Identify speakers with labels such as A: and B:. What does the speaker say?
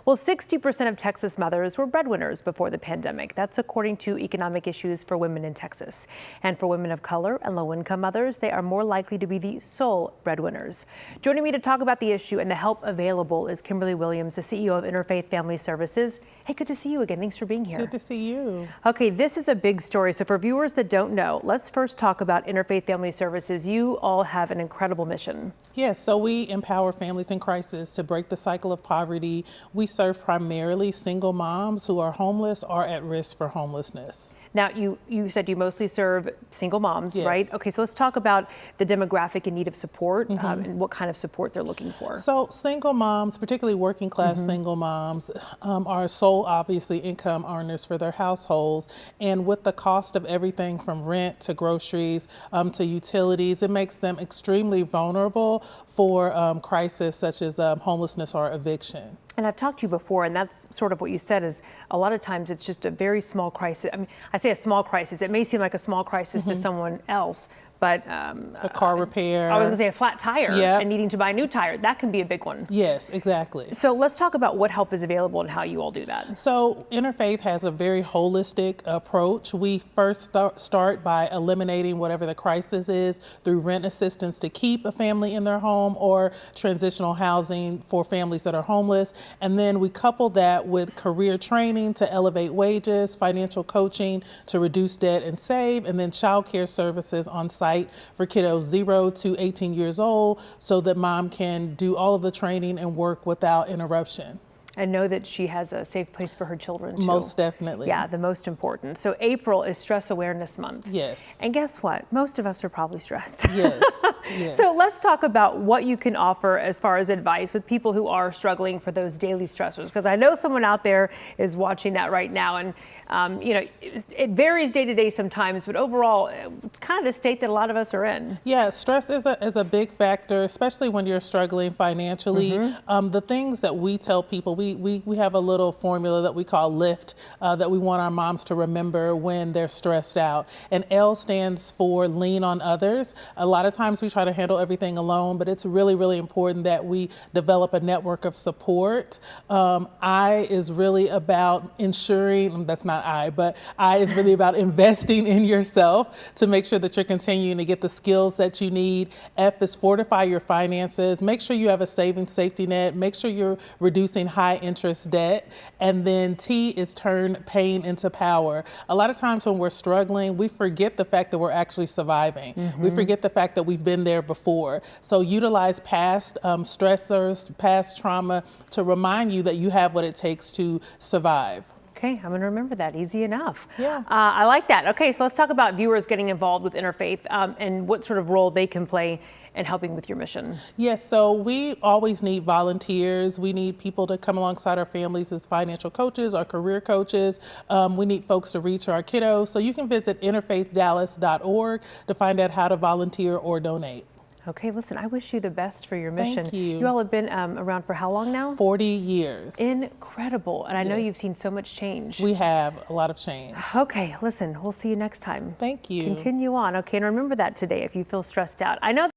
A: Well, 60% of Texas mothers were breadwinners before the pandemic. That's according to Economic Issues for Women in Texas. And for women of color and low-income mothers, they are more likely to be the sole breadwinners. Joining me to talk about the issue and the help available is Kimberly Williams, the CEO of Interfaith Family Services. Hey, good to see you again. Thanks for being here.
B: Good to see you.
A: Okay, this is a big story. So for viewers that don't know, let's first talk about Interfaith Family Services. You all have an incredible mission.
B: Yes, so we empower families in crisis to break the cycle of poverty. We serve primarily single moms who are homeless or at risk for homelessness.
A: Now, you said you mostly serve single moms,
B: Yes.
A: right? Okay, so let's talk about the demographic in need of support and what kind of support they're looking for.
B: So single moms, particularly working class single moms, are sole, obviously, income earners for their households. And with the cost of everything from rent to groceries to utilities, it makes them extremely vulnerable for crisis such as homelessness or eviction.
A: And I've talked to you before, and that's sort of what you said is a lot of times it's just a very small crisis. I mean, I say a small crisis. It may seem like a small crisis to someone else, but
B: A car repair.
A: I was going to say a flat tire
B: Yep.
A: and needing to buy a new tire. That can be a big one.
B: Yes, exactly.
A: So let's talk about what help is available and how you all do that.
B: So Interfaith has a very holistic approach. We first start by eliminating whatever the crisis is through rent assistance to keep a family in their home or transitional housing for families that are homeless. And then we couple that with career training to elevate wages, financial coaching to reduce debt and save, and then child care services on site for kiddos 0 to 18 years old so that mom can do all of the training and work without interruption.
A: And know that she has a safe place for her children too.
B: Most definitely.
A: Yeah, the most important. So April is Stress Awareness Month.
B: Yes.
A: And guess what? Most of us are probably stressed.
B: Yes. Yes.
A: So let's talk about what you can offer as far as advice with people who are struggling for those daily stressors. Because I know someone out there is watching that right now. And, you know, it varies day to day sometimes, but overall, it's kind of the state that a lot of us are in.
B: Yeah, stress is a big factor, especially when you're struggling financially. The things that we tell people, we have a little formula that we call LIFT that we want our moms to remember when they're stressed out. And L stands for lean on others. A lot of times we try to handle everything alone, but it's really, really important that we develop a network of support. I is really about ensuring, that's not I, but I is really about investing in yourself to make sure that you're continuing to get the skills that you need. F is fortify your finances. Make sure you have a savings safety net. Make sure you're reducing high interest debt. And then T is turn pain into power. A lot of times when we're struggling, we forget the fact that we're actually surviving. We forget the fact that we've been there before. So utilize past stressors, past trauma to remind you that you have what it takes to survive.
A: Okay, I'm going to remember that. Easy enough.
B: Yeah.
A: I like that. Okay, so let's talk about viewers getting involved with Interfaith and what sort of role they can play in helping with your mission.
B: Yes, so we always need volunteers. We need people to come alongside our families as financial coaches or career coaches. We need folks to reach our kiddos. So you can visit interfaithdallas.org to find out how to volunteer or donate.
A: Okay, listen, I wish you the best for your mission.
B: Thank you.
A: You all have been around for how long now?
B: 40 years.
A: Incredible. And I know
B: Yes.
A: you've seen so much change.
B: We have a lot of change.
A: Okay, listen, we'll see you next time.
B: Thank you.
A: Continue on. Okay, and remember that today if you feel stressed out. I know